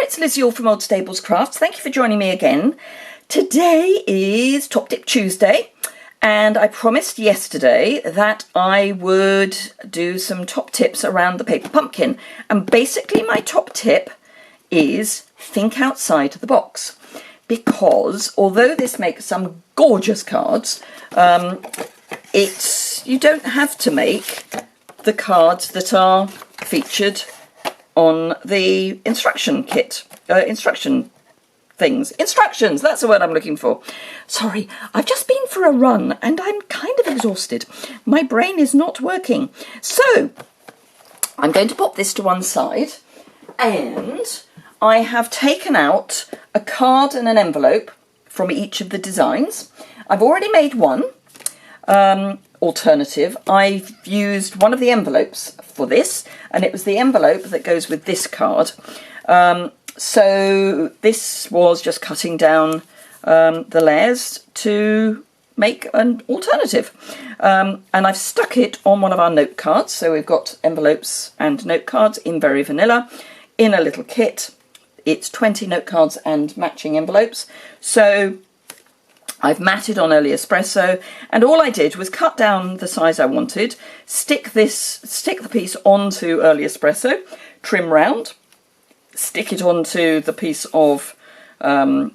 it's Liz Yuille from Old Stables Crafts. Thank you for joining me again. Today is Top Tip Tuesday, and I promised yesterday that I would do some top tips around the paper pumpkin. And basically my top tip is think outside the box, because although this makes some gorgeous cards, you don't have to make the cards that are featured on the instruction kit, instructions, that's the word I'm looking for. Sorry, I've just been for a run and I'm kind of exhausted. My brain is not working. So, I'm going to pop this to one side, and I have taken out a card and an envelope from each of the designs. I've already made one alternative. I've used one of the envelopes for this, and it was the envelope that goes with this card. So this was just cutting down the layers to make an alternative. And I've stuck it on one of our note cards. So we've got envelopes and note cards in Very Vanilla in a little kit. It's 20 note cards and matching envelopes. So I've matted on Early Espresso, and all I did was cut down the size I wanted, stick the piece onto Early Espresso, trim round, stick it onto the piece of the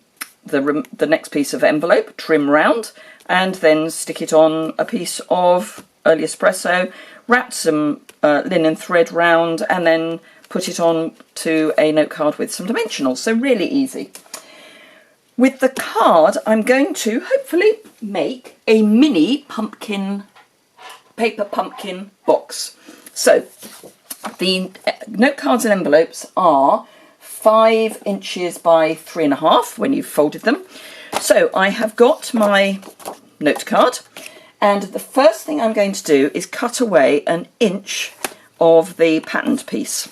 next piece of envelope, trim round, and then stick it on a piece of Early Espresso, wrap some linen thread round, and then put it on to a note card with some dimensionals. So really easy. With the card, I'm going to hopefully make a mini pumpkin, paper pumpkin box. So the note cards and envelopes are 5 inches by 3.5 when you've folded them. So I have got my note card, and the first thing I'm going to do is cut away 1 inch of the patterned piece.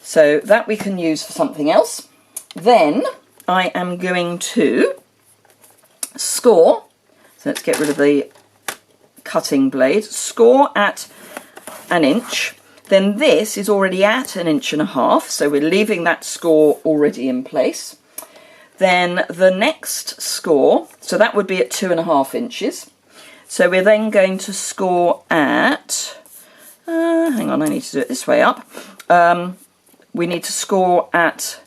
So that we can use for something else. Then I am going to score, so let's get rid of the cutting blade, score at 1 inch. Then this is already at 1.5 inches, so we're leaving that score already in place. Then the next score, so that would be at 2.5 inches. So we're then going to score at, hang on, I need to do it this way up. We need to score at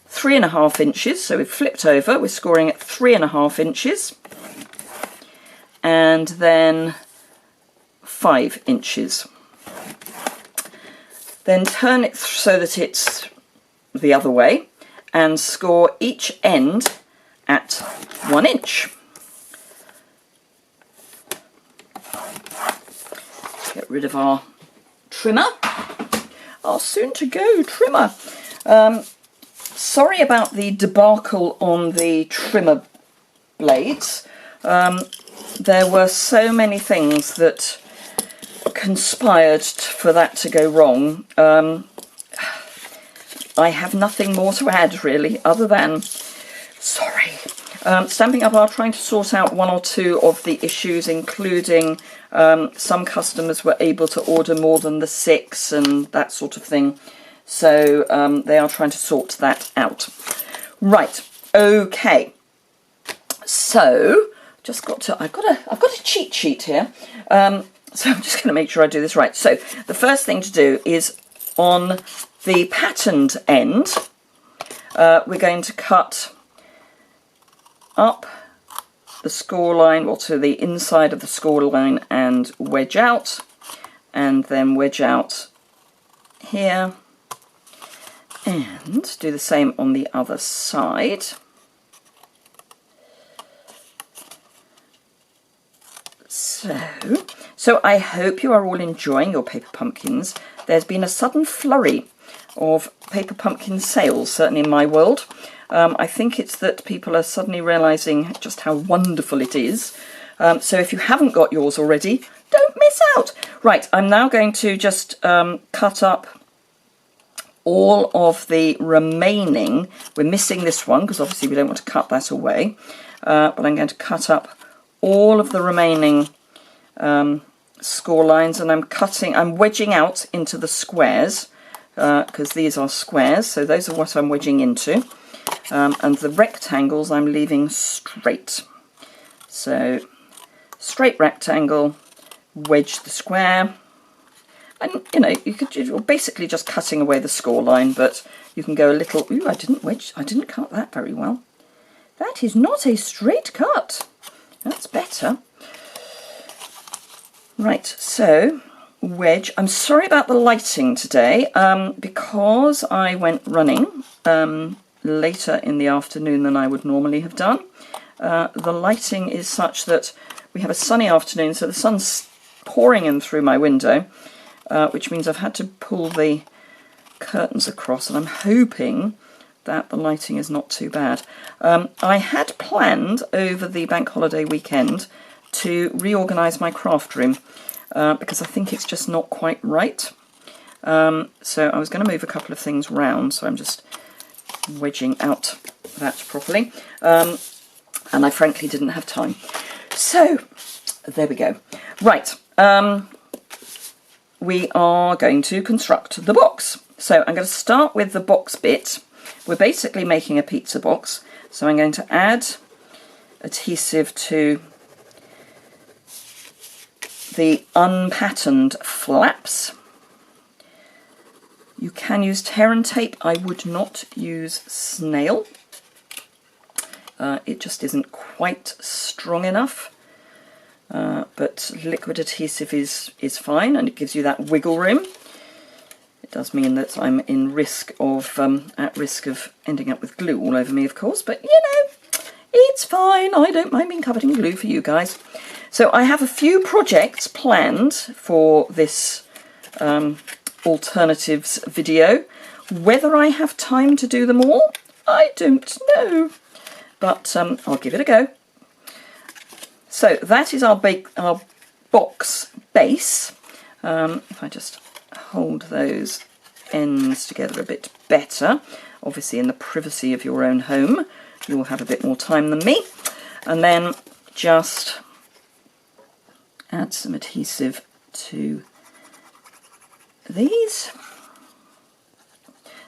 3.5 inches, so we've flipped over, we're scoring at 3.5 inches, and then 5 inches. Then turn it so that it's the other way, and score each end at 1 inch. Get rid of our trimmer, our soon-to-go trimmer. Sorry about the debacle on the trimmer blades. There were so many things that conspired for that to go wrong. I have nothing more to add really, other than sorry. Stampin' Up are trying to sort out 1 or 2 of the issues, including some customers were able to order more than the 6 and that sort of thing. So they are trying to sort that out. Right, okay. So just got to, I've got a cheat sheet here. So I'm just going to make sure I do this right. So the first thing to do is on the patterned end, we're going to cut up the score line, or to the inside of the score line, and wedge out, and then wedge out here, and do the same on the other side. So I hope you are all enjoying your paper pumpkins. There's been a sudden flurry of paper pumpkin sales, certainly in my world. I think it's that people are suddenly realising just how wonderful it is. So if you haven't got yours already, don't miss out. Right, I'm now going to just cut up all of the remaining. We're missing this one because obviously we don't want to cut that away. But I'm going to cut up all of the remaining score lines, and I'm wedging out into the squares because these are squares, so those are what I'm wedging into. And the rectangles I'm leaving straight. So straight rectangle, wedge the square. And, you know, you're basically just cutting away the score line, but you can go a little... Ooh, I didn't cut that very well. That is not a straight cut. That's better. Right, so wedge. I'm sorry about the lighting today, because I went running later in the afternoon than I would normally have done. The lighting is such that we have a sunny afternoon, so the sun's pouring in through my window, which means I've had to pull the curtains across, and I'm hoping that the lighting is not too bad. I had planned over the bank holiday weekend to reorganise my craft room, because I think it's just not quite right. So I was going to move a couple of things round, so I'm just wedging out that properly. And I frankly didn't have time. So there we go. Right. We are going to construct the box. So I'm going to start with the box bit. We're basically making a pizza box. So I'm going to add adhesive to the unpatterned flaps. You can use tear and tape. I would not use snail. It just isn't quite strong enough. But liquid adhesive is fine, and it gives you that wiggle room. It does mean that I'm at risk of ending up with glue all over me, of course, but you know, it's fine. I don't mind being covered in glue for you guys. So I have a few projects planned for this alternatives video. Whether I have time to do them all, I don't know, but I'll give it a go. So that is our box base. If I just hold those ends together a bit better, obviously in the privacy of your own home, you'll have a bit more time than me. And then just add some adhesive to these.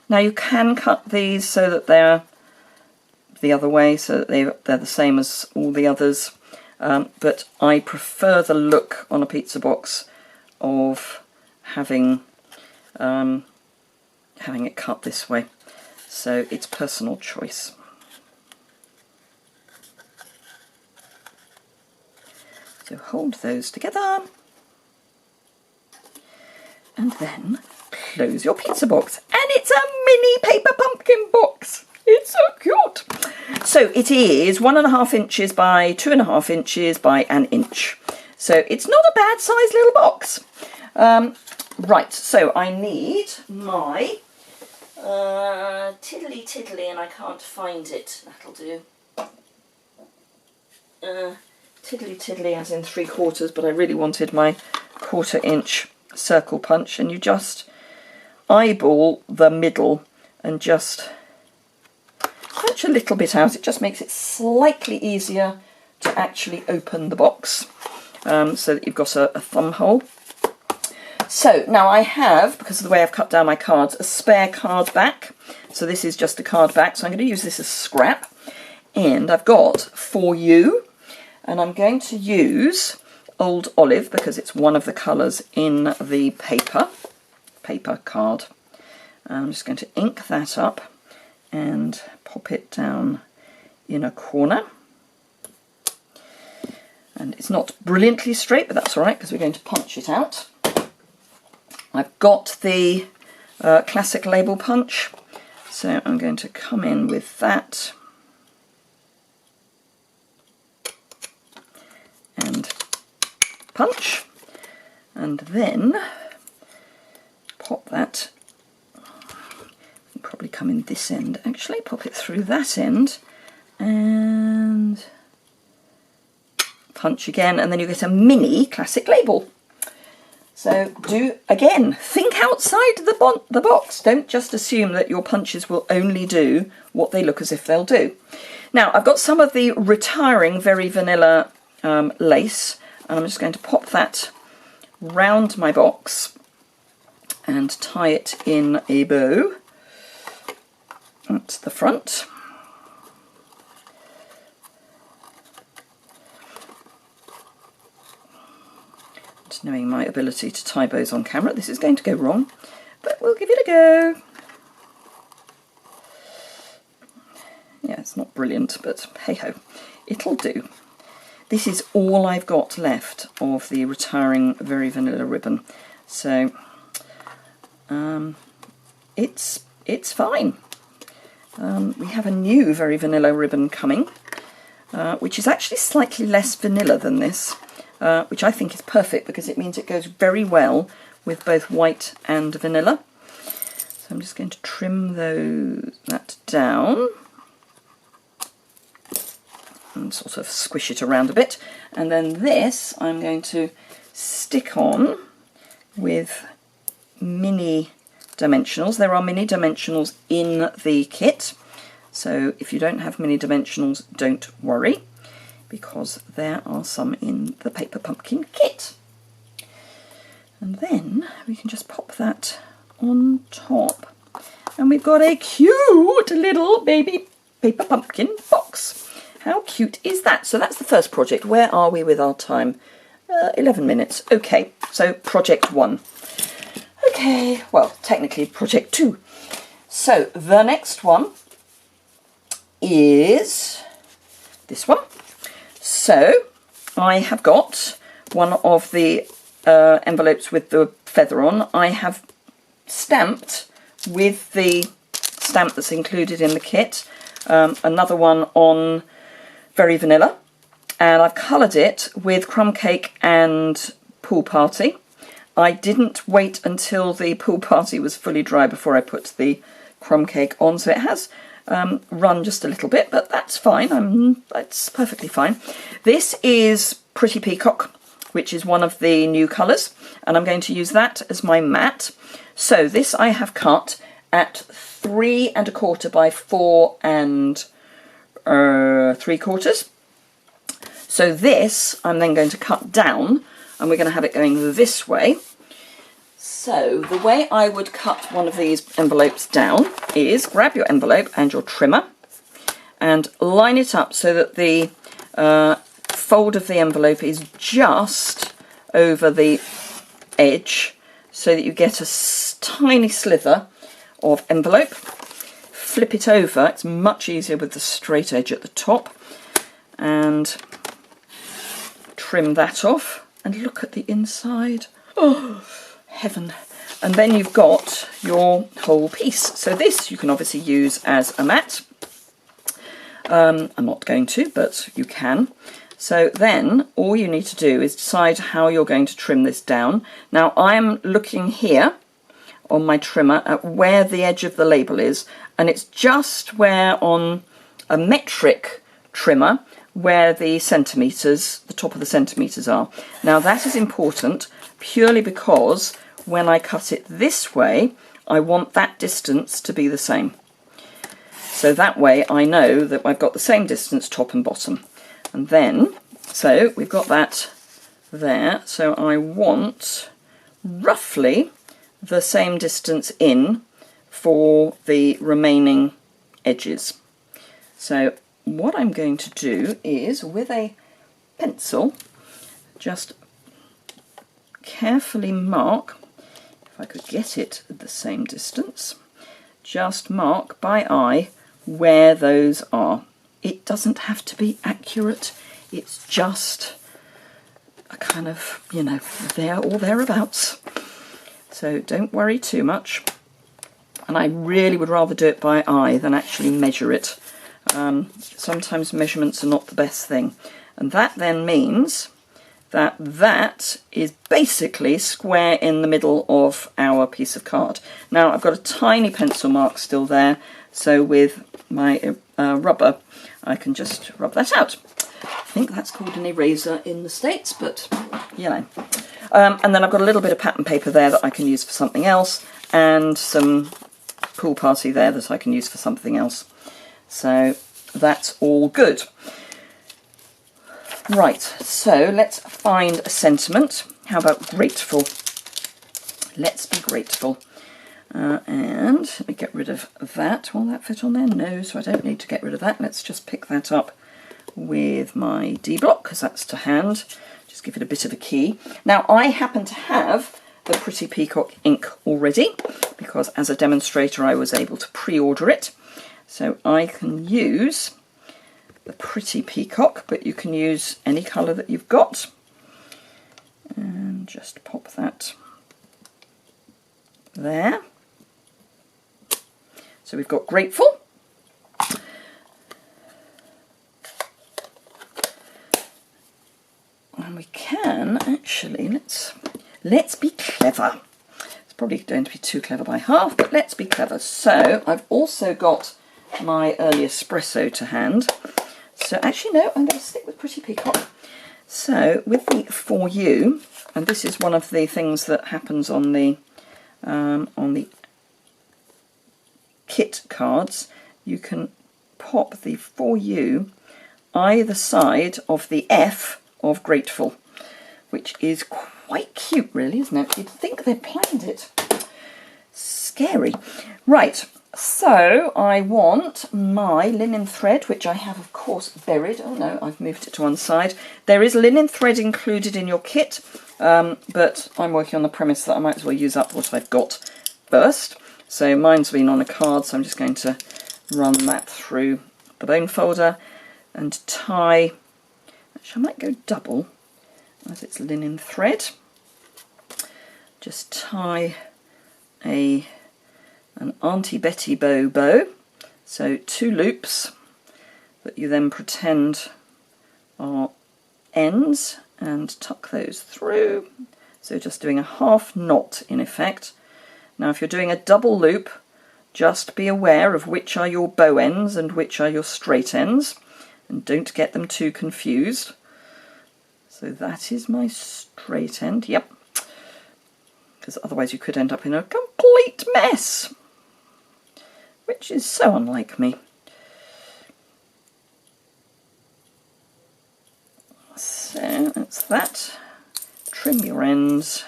Now you can cut these so that they're the other way, so that they're the same as all the others. But I prefer the look on a pizza box of having it cut this way. So it's personal choice. So hold those together. And then close your pizza box. And it's a mini paper pumpkin box. It's so cute. So it is 1.5 inches by 2.5 inches by 1 inch. So it's not a bad sized little box. Right, so I need my tiddly, and I can't find it. That'll do. Tiddly as in 3/4, but I really wanted my 1/4 inch circle punch, and you just eyeball the middle and just punch a little bit out. It just makes it slightly easier to actually open the box, so that you've got a thumb hole. So now I have, because of the way I've cut down my cards, a spare card back. So this is just a card back, so I'm going to use this as scrap. And I've got For You, and I'm going to use Old Olive because it's one of the colours in the paper card. I'm just going to ink that up and pop it down in a corner. And it's not brilliantly straight, but that's all right because we're going to punch it out. I've got the classic label punch, so I'm going to come in with that and punch, and then pop that. Probably come in this end actually, pop it through that end and punch again, and then you get a mini classic label. So think outside the box. Don't just assume that your punches will only do what they look as if they'll do. Now I've got some of the retiring very vanilla lace, and I'm just going to pop that round my box and tie it in a bow at the front. Just knowing my ability to tie bows on camera, this is going to go wrong, but we'll give it a go. Yeah, it's not brilliant, but hey ho, it'll do. This is all I've got left of the retiring Very Vanilla ribbon, so it's fine. We have a new Very Vanilla ribbon coming, which is actually slightly less vanilla than this, which I think is perfect because it means it goes very well with both white and vanilla. So I'm just going to trim that down and sort of squish it around a bit, and then this I'm going to stick on with mini dimensionals. There are mini dimensionals in the kit, so if you don't have mini dimensionals, don't worry, because there are some in the Paper Pumpkin kit. And then we can just pop that on top, and we've got a cute little baby Paper Pumpkin box. How cute is that? So that's the first project. Where are we with our time? 11 minutes. Okay, so project 1. Okay, well, technically project 2. So the next one is this one. So I have got one of the envelopes with the feather on. I have stamped with the stamp that's included in the kit, another one on Very Vanilla, and I've coloured it with Crumb Cake and Pool Party. I didn't wait until the Pool Party was fully dry before I put the Crumb Cake on, so it has run just a little bit, but that's fine. It's perfectly fine. This is Pretty Peacock, which is one of the new colours, and I'm going to use that as my mat. So this I have cut at 3 1/4 by 4 3/4. So this I'm then going to cut down, and we're going to have it going this way. So the way I would cut one of these envelopes down is grab your envelope and your trimmer and line it up so that the fold of the envelope is just over the edge, so that you get a tiny slither of envelope. Flip it over, it's much easier with the straight edge at the top, and trim that off, and look at the inside. Oh, heaven. And then you've got your whole piece. So this you can obviously use as a mat. I'm not going to, but you can. So then all you need to do is decide how you're going to trim this down. Now I'm looking here on my trimmer at where the edge of the label is, and it's just where on a metric trimmer where the centimetres, the top of the centimetres are. Now that is important purely because when I cut it this way, I want that distance to be the same. So that way I know that I've got the same distance top and bottom. And then, so we've got that there, so I want roughly the same distance in for the remaining edges. So what I'm going to do is, with a pencil, just carefully mark, if I could get it at the same distance, just mark by eye where those are. It doesn't have to be accurate, it's just a kind of, you know, there or thereabouts. So don't worry too much. And I really would rather do it by eye than actually measure it. Sometimes measurements are not the best thing. And that then means that that is basically square in the middle of our piece of card. Now I've got a tiny pencil mark still there, so with my rubber I can just rub that out. I think that's called an eraser in the States, but you know. And then I've got a little bit of pattern paper there that I can use for something else, and some Pool Party there that I can use for something else. So that's all good. Right, so let's find a sentiment. How about grateful? Let's be grateful. And let me get rid of that. Will that fit on there? No, so I don't need to get rid of that. Let's just pick that up with my D block, because that's to hand. Just give it a bit of a key. Now, I happen to have the Pretty Peacock ink already, because as a demonstrator I was able to pre-order it. So I can use the Pretty Peacock, but you can use any colour that you've got. And just pop that there. So we've got Grateful. And we can actually, let's be clever. It's probably going to be too clever by half, but let's be clever. So I've also got my early espresso to hand. So actually no, I'm going to stick with Pretty Peacock. So with the For You, and this is one of the things that happens on the kit cards, you can pop the For You either side of the F of Grateful, which is quite cute really, isn't it? You'd think they'd planned it. Scary. Right, so I want my linen thread, which I have of course buried. Oh no, I've moved it to one side. There is linen thread included in your kit, but I'm working on the premise that I might as well use up what I've got first. So mine's been on a card, so I'm just going to run that through the bone folder and tie, actually I might go double as it's linen thread. Just tie an Auntie Betty bow, so 2 loops that you then pretend are ends and tuck those through, so just doing a half knot in effect. Now if you're doing a double loop, just be aware of which are your bow ends and which are your straight ends, and don't get them too confused. So that is my straight end, yep, because otherwise you could end up in a complete mess, which is so unlike me. So that's that. Trim your ends.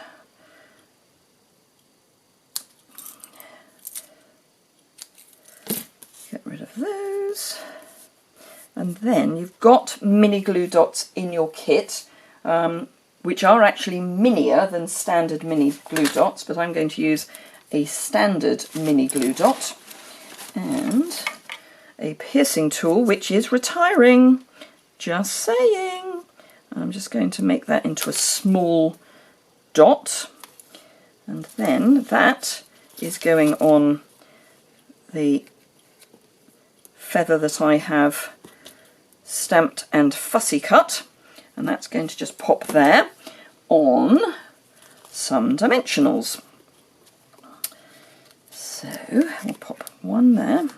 Get rid of those. And then you've got mini glue dots in your kit, which are actually minier than standard mini glue dots, but I'm going to use a standard mini glue dot and a piercing tool, which is retiring. Just saying. I'm just going to make that into a small dot, and then that is going on the feather that I have stamped and fussy cut, and that's going to just pop there on some dimensionals. So we'll pop one there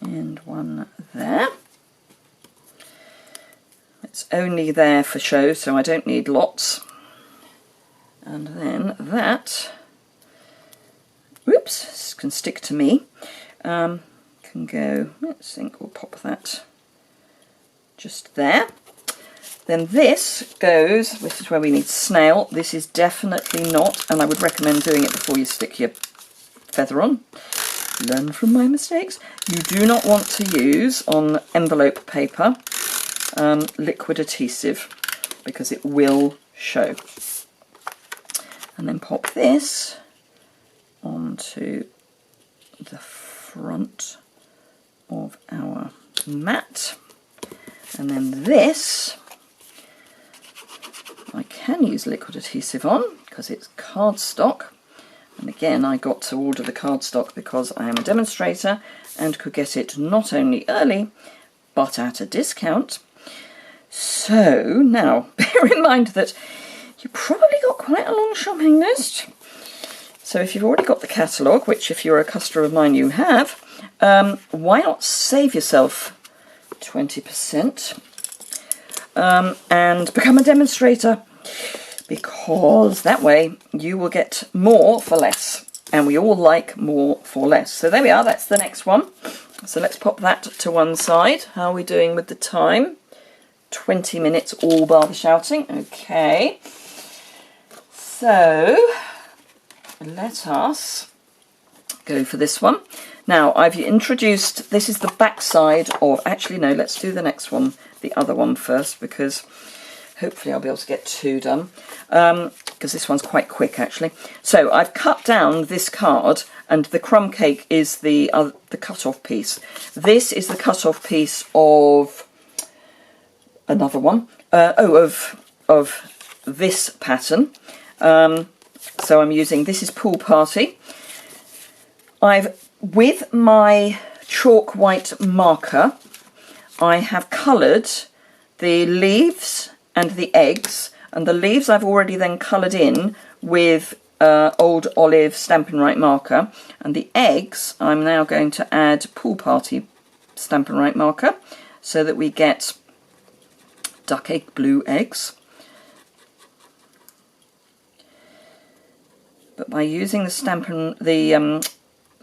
and one there. It's only there for show, so I don't need lots. And then that, whoops, this can stick to me, can go, let's think, we'll pop that just there. Then this goes, this is where we need snail. This is definitely not, and I would recommend doing it before you stick your feather on. Learn from my mistakes. You do not want to use on envelope paper liquid adhesive, because it will show. And then pop this onto the front of our mat, and then this I can use liquid adhesive on because it's cardstock, and again I got to order the cardstock because I am a demonstrator and could get it not only early but at a discount. So now bear in mind that you probably got quite a long shopping list. So if you've already got the catalogue, which if you're a customer of mine you have, why not save yourself 20% and become a demonstrator, because that way you will get more for less, and we all like more for less. So there we are, that's the next one. So let's pop that to one side. How are we doing with the time? 20 minutes all bar the shouting. Okay, so let us go for this one. Now, I've introduced, this is the back side of, actually no, let's do the next one, the other one first, because hopefully I'll be able to get 2 done, because this one's quite quick actually. So I've cut down this card, and the crumb cake is the cut-off piece. This is the cut-off piece of another one, of this pattern. So I'm using, this is Pool Party. With my chalk white marker, I have coloured the leaves and the eggs, and the leaves I've already then coloured in with Old Olive Stampin' Right marker, and the eggs I'm now going to add Pool Party Stampin' Right marker, so that we get duck egg blue eggs. But by using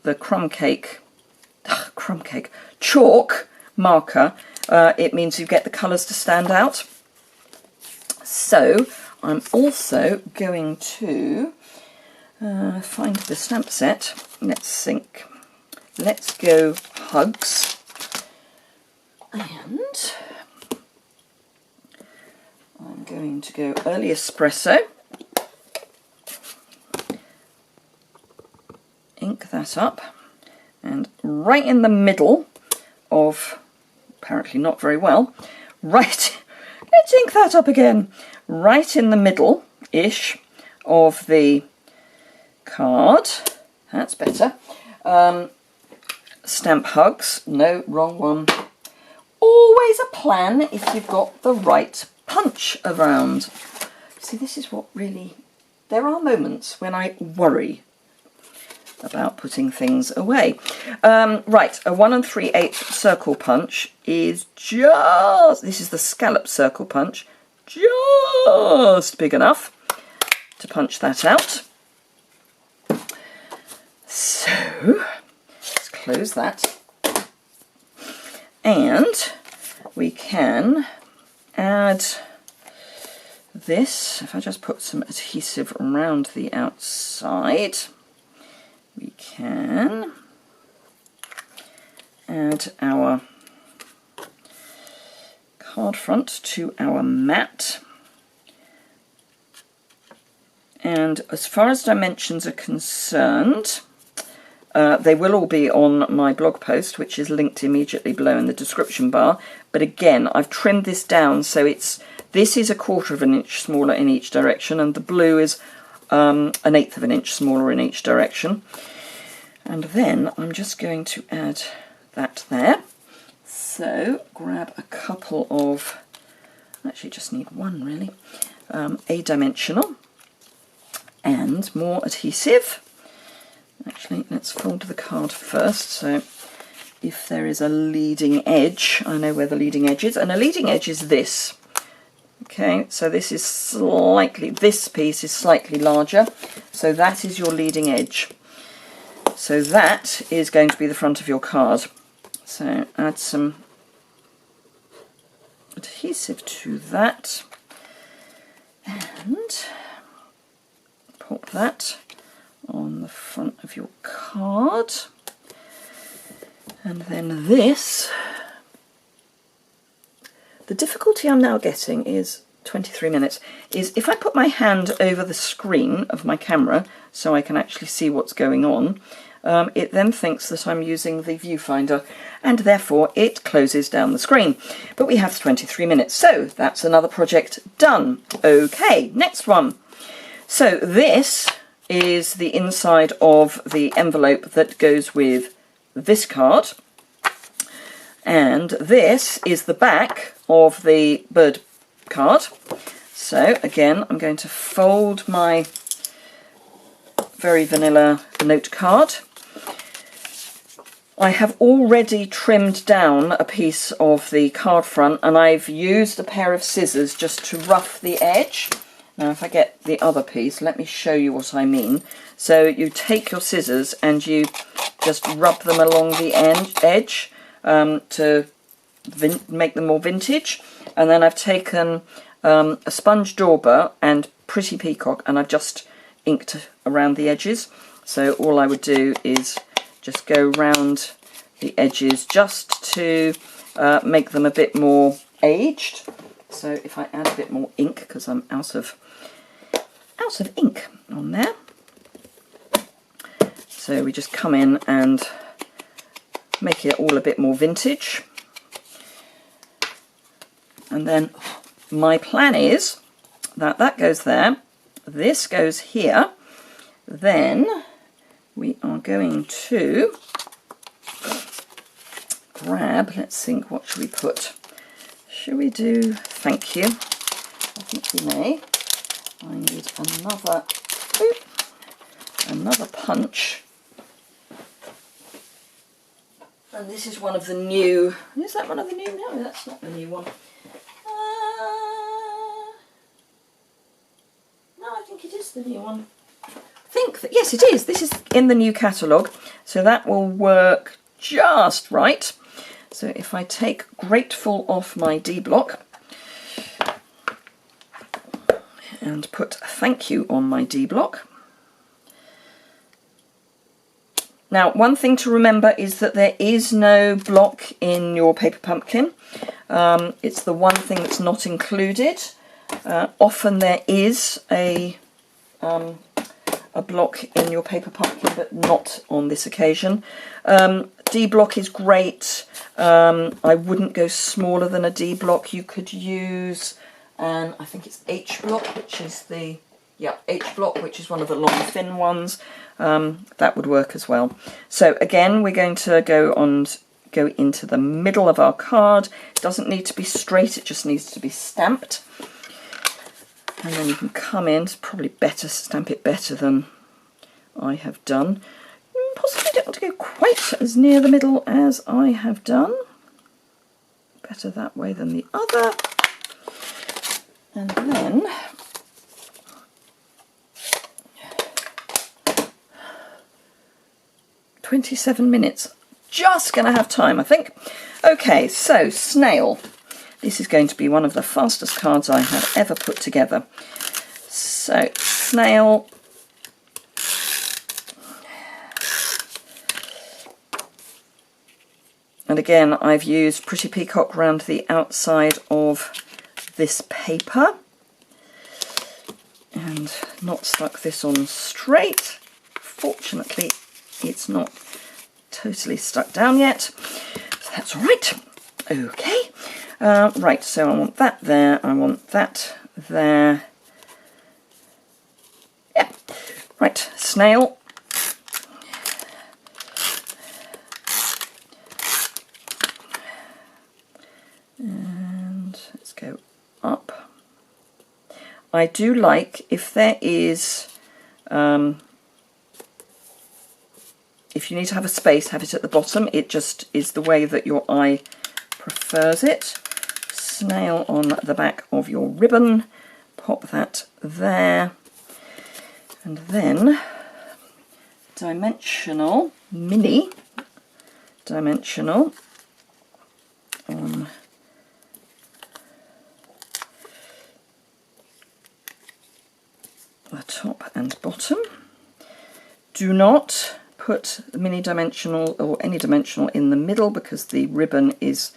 the crumb cake chalk marker, it means you get the colours to stand out. So I'm also going to find the stamp set. Let's go Hugs, and I'm going to go Early Espresso. Ink that up, and right in the middle of, apparently not very well, let's ink that up again, right in the middle-ish of the card, that's better, stamp Hugs, no, wrong one. Always a plan if you've got the right punch around. See, this is what really, there are moments when I worry about putting things away. Right, a 1 3/8 circle punch is just, this is the scallop circle punch, just big enough to punch that out. So let's close that, and we can add this. If I just put some adhesive around the outside, we can add our card front to our mat. And as far as dimensions are concerned, they will all be on my blog post, which is linked immediately below in the description bar. But again, I've trimmed this down, so this is 1/4 of an inch smaller in each direction, and the blue is 1/8 of an inch smaller in each direction. And then I'm just going to add that there. So grab a couple of, actually just need one really, A-dimensional and more adhesive. Actually, let's fold the card first, so if there is a leading edge, I know where the leading edge is, and a leading edge is this. Okay, so this is this piece is slightly larger, so that is your leading edge. So that is going to be the front of your card. So add some adhesive to that, and pop that on the front of your card. And then this, the difficulty I'm now getting is 23 minutes, is if I put my hand over the screen of my camera so I can actually see what's going on, it then thinks that I'm using the viewfinder, and therefore it closes down the screen. But we have 23 minutes, so that's another project done. Okay, next one. So this is the inside of the envelope that goes with this card, and this is the back of the bird card. So again, I'm going to fold my very vanilla note card. I have already trimmed down a piece of the card front, and I've used a pair of scissors just to rough the edge. Now if I get the other piece, let me show you what I mean. So you take your scissors and you just rub them along the edge to make them more vintage. And then I've taken a sponge dauber and Pretty Peacock, and I've just inked around the edges. So all I would do is just go round the edges just to make them a bit more aged. So if I add a bit more ink, because I'm out of ink on there. So we just come in and make it all a bit more vintage. And then my plan is that that goes there, this goes here, then we are going to grab, let's think, what should we put? Should we do thank you? I think we may. I need another punch. And this is one of the new, is that one of the new? No, that's not the new one. No, I think it is the new one. I think that, yes it is, this is in the new catalogue, so that will work just right. So if I take Grateful off my D block and put Thank You on my D block. Now, one thing to remember is that there is no block in your paper pumpkin. It's the one thing that's not included. Often there is a block in your paper pumpkin, but not on this occasion. D block is great. I wouldn't go smaller than a D block. You could use, I think it's H block, which is the, yeah, H block, which is one of the long thin ones. That would work as well. So again, we're going to go into the middle of our card. It doesn't need to be straight, it just needs to be stamped. And then you can come in, it's probably better, stamp it better than I have done. Possibly don't want to go quite as near the middle as I have done. Better that way than the other. And then 27 minutes. Just going to have time, I think. Okay, so Snail. This is going to be one of the fastest cards I have ever put together. So, Snail. And again, I've used Pretty Peacock around the outside of this paper. And not stuck this on straight. Fortunately, it's not totally stuck down yet. So that's all right. Okay. Right, so I want that there, I want that there. Yeah, right, Snail. And let's go up. I do like, if there is, if you need to have a space, have it at the bottom. It just is the way that your eye prefers it. Snail on the back of your ribbon, pop that there, and then dimensional, mini dimensional on the top and bottom. Do not put the mini dimensional or any dimensional in the middle because the ribbon is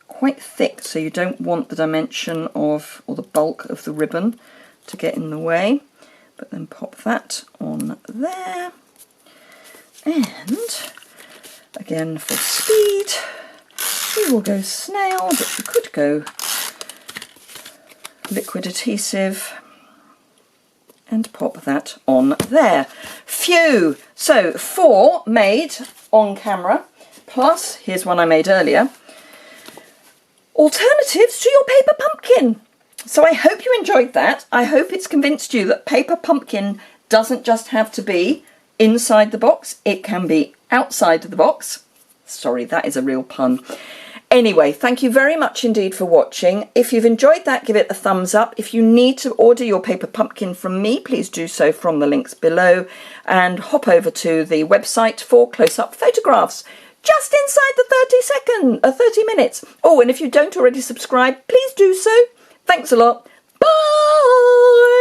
quite thick, so you don't want the dimension of, or the bulk of the ribbon to get in the way. But then pop that on there. And again, for speed, we will go Snail, but you could go liquid adhesive and pop that on there. Phew! So 4 made on camera, plus here's one I made earlier. Alternatives to your paper pumpkin. So I hope you enjoyed that. I hope it's convinced you that paper pumpkin doesn't just have to be inside the box, it can be outside the box. Sorry, that is a real pun. Anyway, thank you very much indeed for watching. If you've enjoyed that, give it a thumbs up. If you need to order your paper pumpkin from me, please do so from the links below, and hop over to the website for close-up photographs. Just inside the 30 minutes. Oh, and if you don't already subscribe, please do so. Thanks a lot. Bye!